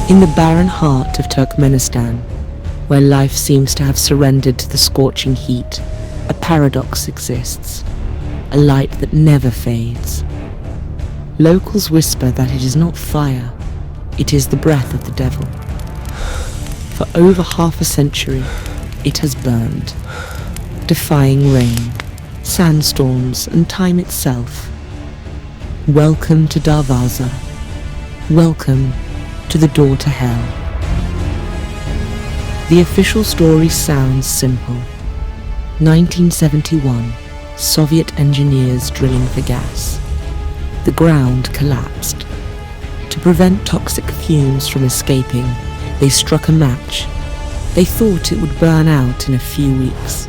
In the barren heart of Turkmenistan, where life seems to have surrendered to the scorching heat, a paradox exists, a light that never fades. Locals whisper that it is not fire, it is the breath of the devil. For over half a century, it has burned, defying rain, sandstorms, and time itself. Welcome to Darvaza. Welcome to the door to hell. The official story sounds simple. 1971, Soviet engineers drilling for gas. The ground collapsed. To prevent toxic fumes from escaping, they struck a match. They thought it would burn out in a few weeks,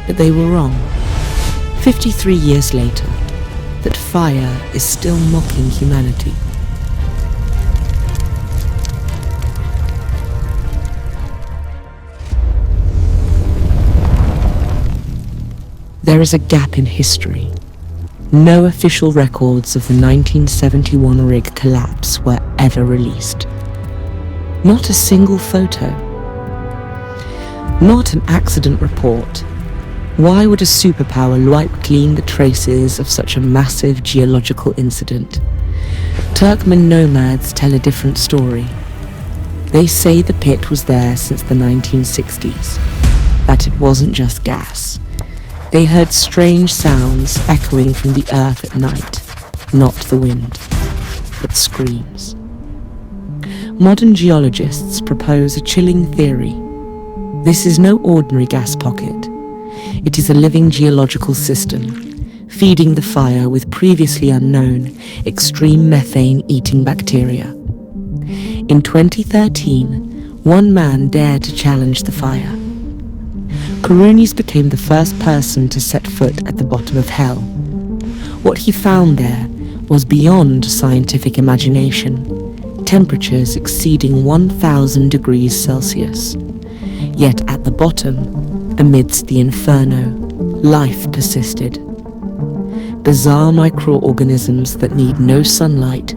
but they were wrong. 53 years later, that fire is still mocking humanity. There is a gap in history. No official records of the 1971 rig collapse were ever released. Not a single photo. Not an accident report. Why would a superpower wipe clean the traces of such a massive geological incident? Turkmen nomads tell a different story. They say the pit was there since the 1960s, that it wasn't just gas. They heard strange sounds echoing from the earth at night, not the wind, but screams. Modern geologists propose a chilling theory. This is no ordinary gas pocket. It is a living geological system, feeding the fire with previously unknown, extreme methane-eating bacteria. In 2013, one man dared to challenge the fire. Karunis became the first person to set foot at the bottom of hell. What he found there was beyond scientific imagination, temperatures exceeding 1,000 degrees Celsius. Yet at the bottom, amidst the inferno, life persisted. Bizarre microorganisms that need no sunlight,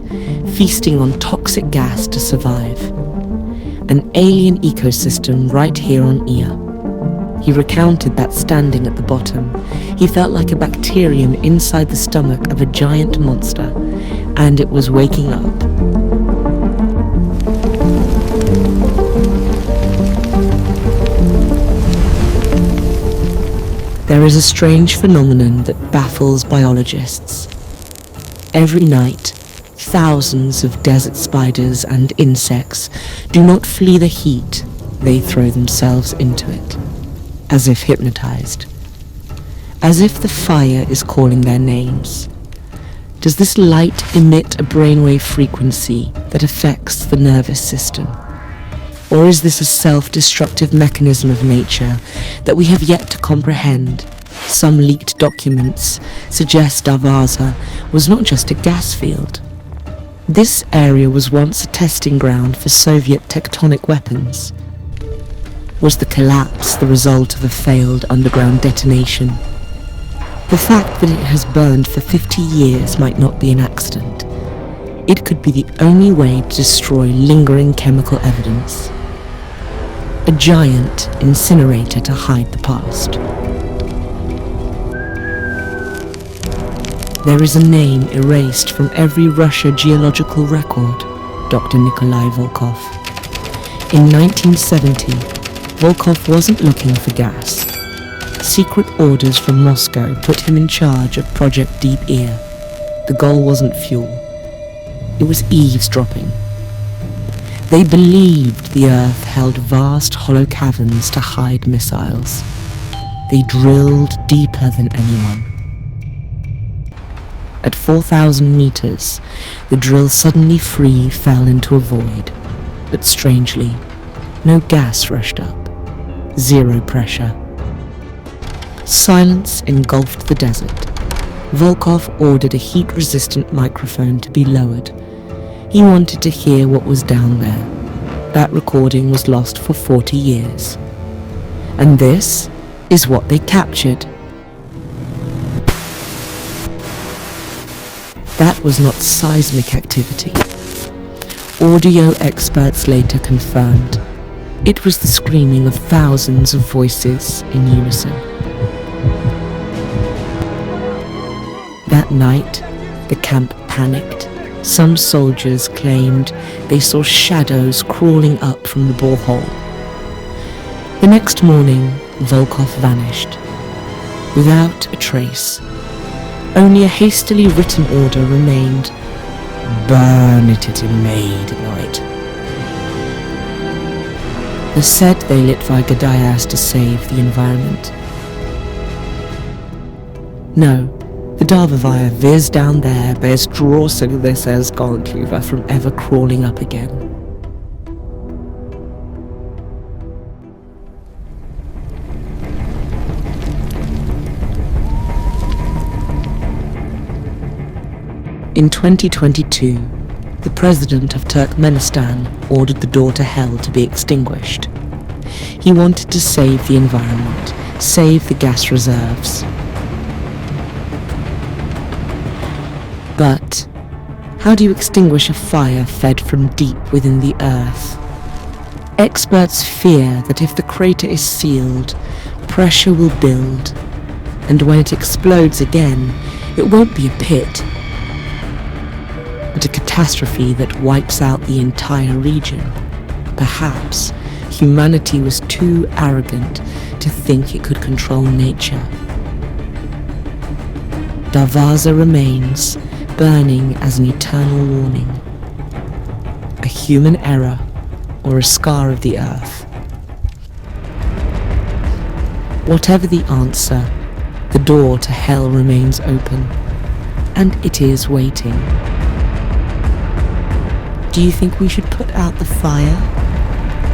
feasting on toxic gas to survive. An alien ecosystem right here on Ea. He recounted that standing at the bottom, he felt like a bacterium inside the stomach of a giant monster, and it was waking up. There is a strange phenomenon that baffles biologists. Every night, thousands of desert spiders and insects do not flee the heat, they throw themselves into it. As if hypnotized. As if the fire is calling their names. Does this light emit a brainwave frequency that affects the nervous system? Or is this a self-destructive mechanism of nature that we have yet to comprehend? Some leaked documents suggest Darvaza was not just a gas field. This area was once a testing ground for Soviet tectonic weapons. Was the collapse the result of a failed underground detonation? The fact that it has burned for 50 years might not be an accident. It could be the only way to destroy lingering chemical evidence. A giant incinerator to hide the past. There is a name erased from every Russia geological record, Dr. Nikolai Volkov. In 1970, Volkov wasn't looking for gas. Secret orders from Moscow put him in charge of Project Deep Ear. The goal wasn't fuel. It was eavesdropping. They believed the earth held vast hollow caverns to hide missiles. They drilled deeper than anyone. At 4,000 meters, the drill suddenly fell into a void. But strangely, no gas rushed up. Zero pressure. Silence engulfed the desert. Volkov ordered a heat-resistant microphone to be lowered. He wanted to hear what was down there. That recording was lost for 40 years. And this is what they captured. That was not seismic activity. Audio experts later confirmed it was the screaming of thousands of voices in unison. That night, the camp panicked. Some soldiers claimed they saw shadows crawling up from the borehole. The next morning, Volkov vanished, without a trace. Only a hastily written order remained: burn it at midnight. The said they lit Vigadayas to save the environment. No, the Darvavaya veers down there bez drawsig this as Goldcleaver from ever crawling up again. In 2022, the president of Turkmenistan ordered the door to hell to be extinguished. He wanted to save the environment, save the gas reserves. But how do you extinguish a fire fed from deep within the earth? Experts fear that if the crater is sealed, pressure will build, and when it explodes again, it won't be a pit, but a catastrophe that wipes out the entire region. Perhaps humanity was too arrogant to think it could control nature. Darvaza remains, burning as an eternal warning. A human error or a scar of the earth. Whatever the answer, the door to hell remains open, and it is waiting. Do you think we should put out the fire?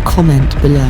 Comment below.